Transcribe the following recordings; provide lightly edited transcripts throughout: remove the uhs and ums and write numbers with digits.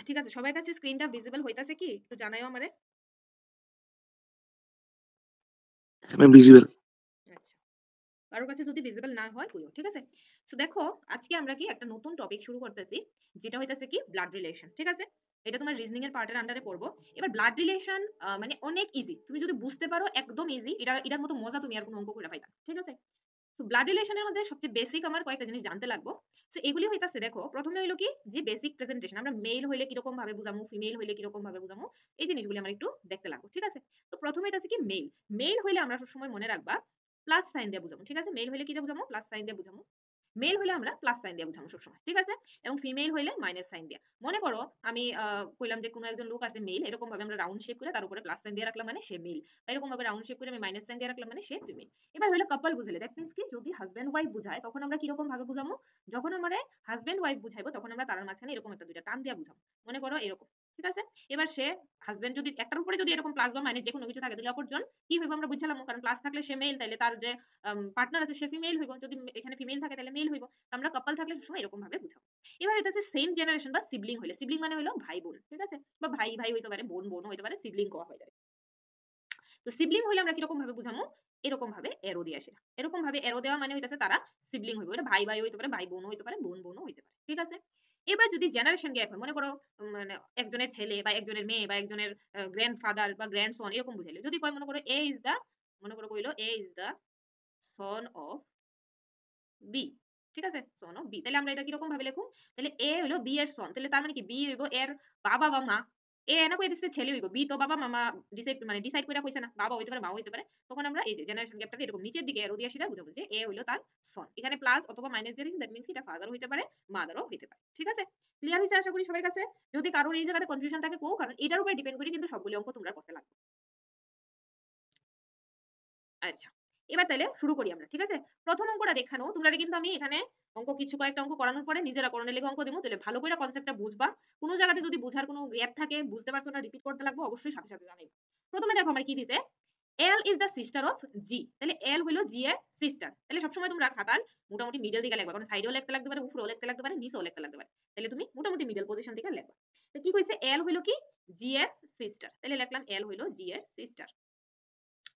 ঠিক আছে, সবার কাছে স্ক্রিনটা ভিজিবল হইতাছে কি একটু জানাইও আমারে। Ma'am visible. আচ্ছা, কারোর কাছে যদি ভিজিবল না হয় কইও, ঠিক আছে। সো দেখো আজকে আমরা কি একটা নতুন টপিক শুরু করতেছি, যেটা হইতাছে কি ব্লাড রিলেশন, ঠিক আছে। এটা তোমার রিজনিং এর পার্টের আন্ডারে পড়বো। এবার ব্লাড রিলেশন মানে অনেক ইজি, তুমি যদি বুঝতে পারো একদম ইজি, এটার মতো মজা তুমি আর কোনো অঙ্ক করে পাইতা, ঠিক আছে। তো ব্লাড রিলেশনের মধ্যে সবচেয়ে বেসিক আমার কয়েকটা জিনিস জানতে লাগবো। সো এগুলি হইতাছে, দেখো প্রথমে হইলো কি যে বেসিক প্রেজেন্টেশন, আমরা মেল হইলে কিরকম ভাবে বুঝামু, ফিমেল হইলে কিরকম ভাবে বুঝামু, এই জিনিসগুলি আমার একটু দেখতে লাগবো, ঠিক আছে। তো প্রথমে হইতাছে কি মেল। মেল হইলে আমরা সবসময় মনে রাখবা প্লাস সাইন দিয়ে বুঝামু, ঠিক আছে। মেল হইলে কি দিয়ে বুঝামু, প্লাস সাইন দিয়ে বুঝামু। মেল হইলে আমরা প্লাস সাইন দিয়ে বুঝামু সবসময়, ঠিক আছে। এবং ফিমেল হইলে মাইনাস সাইন দিয়ে। মনে করো আমি কইলাম যে কোনো একজন লোক আছে মেল, এরকম ভাবে আমরা রাউন্ড শেপ করে তার উপরে প্লাস সাইন দিয়ে রাখলাম মানে সে মেল, এরকম ভাবে রাউন্ড শেপ করে আমি মাইনাস সাইন দিয়ে রাখলাম মানে সে ফিমেল। এবার হলো কাপল বুঝাইলে, দ্যাট মিন্স কি যদি হাজব্যান্ড ওয়াইফ বুঝায় তখন আমরা কিরকম ভাবে বুঝামু, যখন আমরা হাজব্যান্ড ওয়াইফ বুঝাইবো তখন আমরা তার মাঝখানে এরকম একটা দুইটা টান দিয়া বুঝাবো, মনে করো এরকম, ঠিক আছে। এবার সে হাজব্যান্ড যদি একটার উপরে যদি এরকম প্লাস বা মাইনাস যে কোনো কিছু থাকে তাহলে অপরজন কি হইব আমরা বুঝালাম, কারণ প্লাস থাকলে সে মেল, তাইলে তার যে পার্টনার আছে সে ফিমেল হইব, যদি এখানে ফিমেল থাকে তাহলে মেল হইব। আমরা কাপল থাকলে সবসময় এরকম ভাবে বুঝাবো। এবার এটা হচ্ছে সেম জেনারেশন বা সিবলিং হইলে, সিবলিং মানে হলো ভাই বোন, ঠিক আছে, বা ভাই ভাই হইতে পারে, বোন বোন হইতে পারে, সিবলিং কোয়া হয়ে যায়। তো সিবলিং হইলে আমরা কিরকম ভাবে বুঝামু, এরকম ভাবে এরো দিয়ে আসে, এরকম ভাবে এরো দেওয়া মানে হইতাছে তারা সিবলিং হইবে, এটা ভাই ভাই হইতে পারে, ভাই বোন হইতে পারে, বোন বোনও হইতে পারে, ঠিক আছে। এবার যদি জেনারেশন গ্যাপ হয়, মনে করো মানে একজনের ছেলে বা একজনের মেয়ে বা একজনের গ্র্যান্ডফাদার বা গ্র্যান্ডসন এরকম বুঝাইলে, যদি কয় মনে করো এ ইজ দা, মনে করো কইলো A is the son of B, ঠিক আছে, সন অফ বি, তাহলে আমরা এটা কিরকম ভাবে লিখুম, তাহলে এ হইলো বি এর সন, তাহলে তার মানে কি বি হইব এর বাবা বা মা, এ না কই দিছে ছেলে হইব, বি তো বাবা মামা ডিসাইড কইরা কইছে না, বাবা হইতে পারে মাও হইতে পারে, তখন আমরা এই যে জেনারেশন গ্যাপটাকে এরকম নিচের দিকে এরো দিয়ে সেটা বুঝাবো যে এ হইলো তার সন, এখানে প্লাস অথবা মাইনাস দিয়ে দিছি, দ্যাট মিন্স এটা ফাদার হইতে পারে মাদারও হইতে পারে, ঠিক আছে। ক্লিয়ার হইছে আশা করি সবার কাছে। যদি কারোর এই জায়গাতে কনফিউশন থাকে কো, কারণ এটার উপরে ডিপেন্ড করে কিন্তু সবগুলো অঙ্ক তোমরা করতে লাগবে। আচ্ছা, এবার তাহলে শুরু করি আমরা, ঠিক আছে। প্রথম অঙ্কটা দেখানো তোমরা কিন্তু আমি এখানে অঙ্ক কিছু কয়েকটা অঙ্ক করানোর পরে নিজেরা করণের লেগে অঙ্ক দেবো, তাহলে ভালো করে কনসেপ্টটা বুঝবা। কোনো জায়গাতে যদি বুঝার কোনো গ্যাপ থাকে, বুঝতে পারছো না, রিপিট করতে লাগবে, অবশ্যই সাথে সাথে জানাই। প্রথমে দেখো আমার কি দিছে, L is the sister of G, তাহলে এল হলো জি এর সিস্টার, তাহলে সবসময় তোমরা খাতার মোটামুটি মিডল দিকে লিখবা, কারণ সাইডেও লিখতে লাগতে পারে, উপরেও লিখতে লাগতে পারে, নিচেও লিখতে লাগতে পারে, তাহলে তুমি মোটামুটি মিডল পজিশন থেকে লিখবা। তো কি কইছে, এল হলো কি জি এর সিস্টার, তাহলে লিখলাম এল হলো জি এর সিস্টার,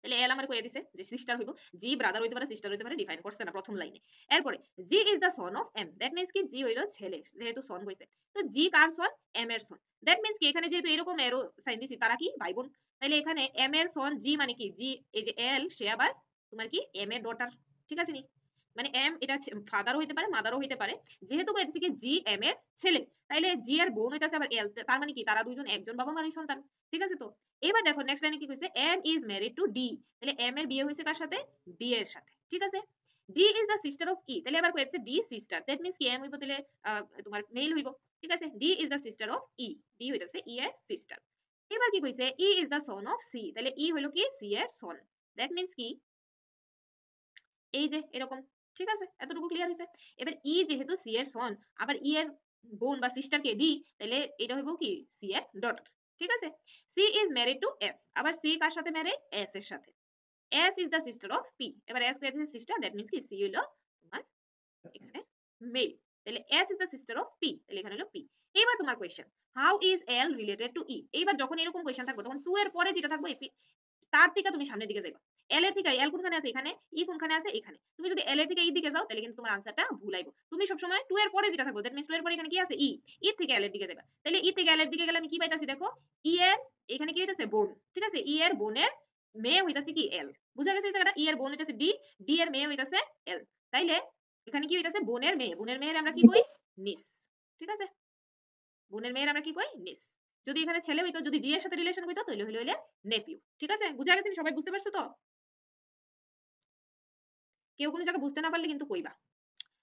তাহলে এল আমার কইয়া দিছে যে সিস্টার হইব, জি ব্রাদার হইতে পারে, সিস্টার হইতে পারে, ডিফাইন করছে না প্রথম লাইনে। এরপরে G is the son of M, that means কি জি হইলো ছেলে, যেহেতু সন কইছে, তো জি কার সন, এম এর সন, দ্যাট মিন্স কি এখানে যেহেতু এরকম এরো সাইন দিছি তারা কি ভাই বোন, তাহলে এখানে এম এর সন জি মানে কি জি, এই যে এল সে আবার তোমার কি এম এর ডটার, ঠিক আছে নি, মানে এম এটা ফাদারও হইতে পারে মাদারও হইতে পারে, যেহেতু কইতেছে কি জি এম এর ছেলে, তাইলে জি এর বোন হইতাছে আবার এল, তার মানে কি তারা দুইজন একজন বাবা মায়ের সন্তান, ঠিক আছে। তো এবার দেখো নেক্সট লাইনে কি কইছে, M is married to D, তাহলে এম এর বিয়ে হয়েছে কার সাথে, ডি এর সাথে, ঠিক আছে। D is the sister of E, তাহলে এবার কইছে ডি সিস্টার, দ্যাট মিন্স কি এম হইব তাহলে তোমার মেল হইব, ঠিক আছে। D is the sister of E, D হইতাছে ই এর সিস্টার। এবার কি কইছে, E is the son of C, তাহলে ই হলো কি সি এর সন, দ্যাট মিন্স কি এই যে এরকম, ঠিক আছে, এতটুকু ক্লিয়ার হয়েছে। এবার ই যেহেতু সি এর সন, আবার ই এর বোন বা সিস্টার কে ডি, তাহলে এটা হইব কি সি এর ডটার, ঠিক আছে। C is married to S, আবার সি কার সাথে ম্যারিড, এস এর সাথে। S is the sister of P, এবার এস কইতেছে সিস্টার, দ্যাট মিন্স কি সি হইলো তোমার এখানে মেল, তাহলে S is the sister of P, তাহলে এখানে হলো পি। এবার তোমার question, how is L related to E, এইবার যখন এরকম কোয়েশ্চেন থাকবে তখন টু এর পরে যেটা থাকবে তার থেকে তুমি সামনের দিকে যাইবা, এল এর থেকে এল কোনখানে আছে এখানে, ই কোনখানে আছে এখানে, তুমি যদি এল এর থেকে ই দিকে যাও তাহলে কিন্তু তোমার আনসারটা ভুল আইবো। তুমি সবসময় টু এর পরে যেটা থাকবে, দ্যাট মিন্স টু এর পরে এখানে কি আছে ই, ই থেকে এল এর দিকে যাবা, তাহলে ই থেকে এল এর দিকে গেলে আমি কি পাইতাছি, দেখো ই এর এখানে কি হইতাছে বোন, ঠিক আছে, ই এর বোনের মেয়ে হইতাছে কি এল, বুঝা গেছে এই জায়গাটা, ই এর বোন হইতাছে ডি, ডি এর মেয়ে হইতাছে এল, তাইলে এখানে কি হইতাছে বোনের মেয়ে, বোনের মেয়ের আমরা কি কই নিস, ঠিক আছে, বোনের মেয়ের আমরা কি কই নিস। যদি এখানে ছেলে হইতো, যদি জি এর সাথে রিলেশন হইতো তাহলে হইলে নেফিউ, ঠিক আছে, বুঝা গেছে সবাই, বুঝতে পারছো তো? কেউ কোনো জায়গা বুঝতে না পারলে কিন্তু কইবা,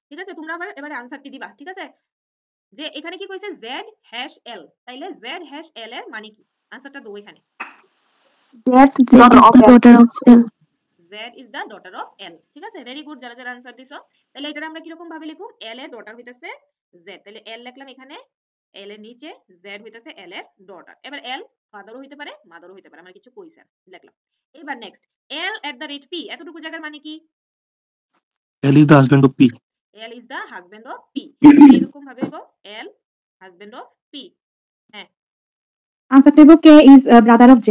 ঠিক আছে। তোমরা আবার এবারে আনসারটি দিবা, ঠিক আছে। যে এখানে কি কইছে জেড হ্যাশ এল, তাইলে জেড হ্যাশ এল এর মানে কি, আনসারটা দাও এখানে। Z is the daughter of L. Z is the daughter of L, ঠিক আছে, ভেরি গুড যারা যারা আনসার দিছো। তাহলে এটা আমরা কিরকম ভাবে লিখুম, এল এর ডটার হইতাছে জেড, তাহলে এল লিখলাম এখানে, এল এর নিচে জেড হইতাছে এল এর ডটার। এবার এল ফাদারও হইতে পারে মাদারও হইতে পারে, আমরা কিছু কইছি লিখলাম। এবার next, L at the rate P, এতটুকু জায়গার মানে কি, L is the husband of P. L is the husband of P, এরকম ভাবে লিখো L husband of P, হ্যাঁ Answer table K is brother of Z.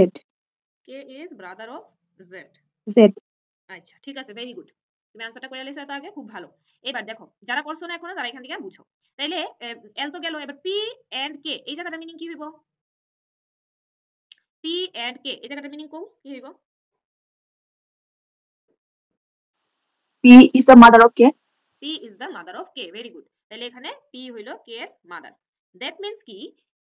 K his brother of Z. Z. আচ্ছা ঠিক আছে, ভেরি গুড। তুমি আনসারটা করে লিখছো তো আগে, খুব ভালো। এবার দেখো যারা করছো না এখনো তারা এখান থেকে বুঝো। তাইলে এল তো গেল, এবার পি এন্ড কে এই জায়গাটার মিনিং কি হইব? পি এন্ড কে এই জায়গাটার মিনিং কি হইব? P is the mother of K. P is the mother of K, very good. তাহলে এখানে P হইলো K এর মাদার। দ্যাট মিন্স কি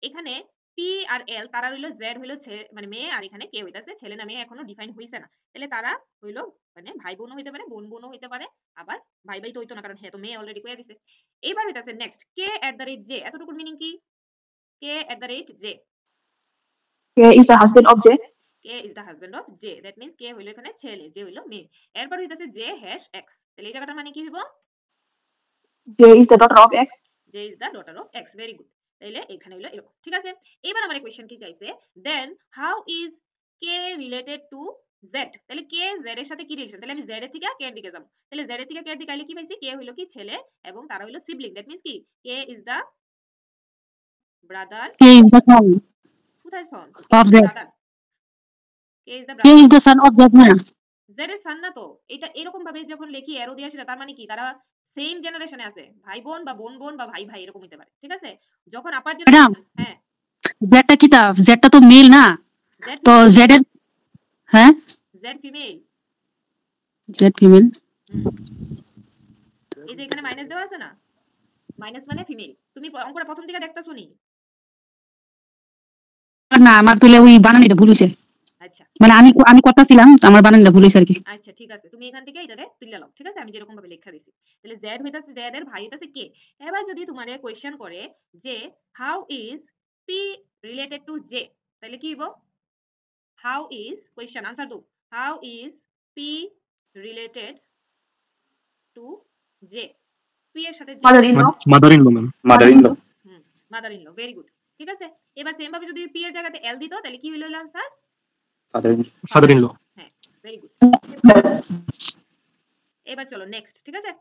এখানে P আর L তারা হইলো Z হইলো মানে মেয়ে, আর এখানে K হইতাছে ছেলে না মেয়ে, এখনো ডিফাইন হইছে না। তাহলে তারা হইলো মানে ভাই বোনও হইতে পারে, বোন বোনও হইতে পারে, আবার ভাই ভাই তো হইতো না, কারণ হ্যাঁ তো মেয়ে অলরেডি কইয়া দিছে। এবার হইতাছে নেক্সট K@J, এতটুকুর মিনিং কি? K@J, K is the husband of J. K is the husband of J, that means K হইলো এখানে ছেলে, J হইলো মেয়ে। এরপর হইতাছে J#X, তাহলে এই জায়গাটার মানে কি হইব? J is the daughter of X. J is the daughter of X, very good. তাইলে এখানে হলো এরকম, ঠিক আছে। এবার আমার কোশ্চেন কি চাইছে, then how is K related to Z, তাহলে K Z এর সাথে কি রিলেশন? তাহলে আমি Z এর থেকে K এর দিকে যাব, তাহলে Z এর থেকে K এর দিকে আইলে কি পাইছি? K হইলো কি ছেলে এবং তারা হইলো সিবলিং, দ্যাট মিন্স কি K is the brother, K is the son কোথায় সন? of Z. Brother, K is the K brother is the son of Z না? Z এর সান না তো, এটা এরকম ভাবে যখন লেখি অ্যারো দিয়ে আসে তার মানে কি তারা সেম জেনারেশনে আছে, ভাই বোন বা বোন বোন বা ভাই ভাই এরকম হতে পারে, ঠিক আছে। যখন আপার ম্যাডাম জেনারেশন, হ্যাঁ Z টা কি তা? Z টা তো মেল না, Z তো ফিমেল, Z এর হ্যাঁ Z ফিমেল। Z female. এই যে এখানে মাইনাস দেওয়া আছে না, মাইনাস মানে ফিমেল। তুমি অঙ্কটা প্রথম থেকে দেখতাছো নি? না আমার তাহলে ওই বানানটা ভুল হইছে, আচ্ছা মানে আমি করতেছিলাম আমার বানানটা ভুল হইছে আর কি। আচ্ছা ঠিক আছে, তুমি এখান থেকে এটারে তুলে নাও, ঠিক আছে, আমি যেরকম ভাবে লেখা দিছি। তাহলে Z হইতাছে Z এর ভাই হইতাছে K। এবার যদি তোমারে কোশ্চেন করে যে how is P related to J, তাহলে কি হইব? হাউ ইজ, কোশ্চেন আনসার দাও, how is P related to J, P এর সাথে J Mother-in-law. Mother-in-law, ma'am. Mother-in-law. Mother in law, very good, ঠিক আছে। এবার সেম ভাবে যদি P এর জায়গাতে L দিত তাহলে কি হইলো আনসার? Father-in-law. Father-in-law. হ্যাঁ ভেরি গুড। এবার চলো নেক্সট, ঠিক আছে।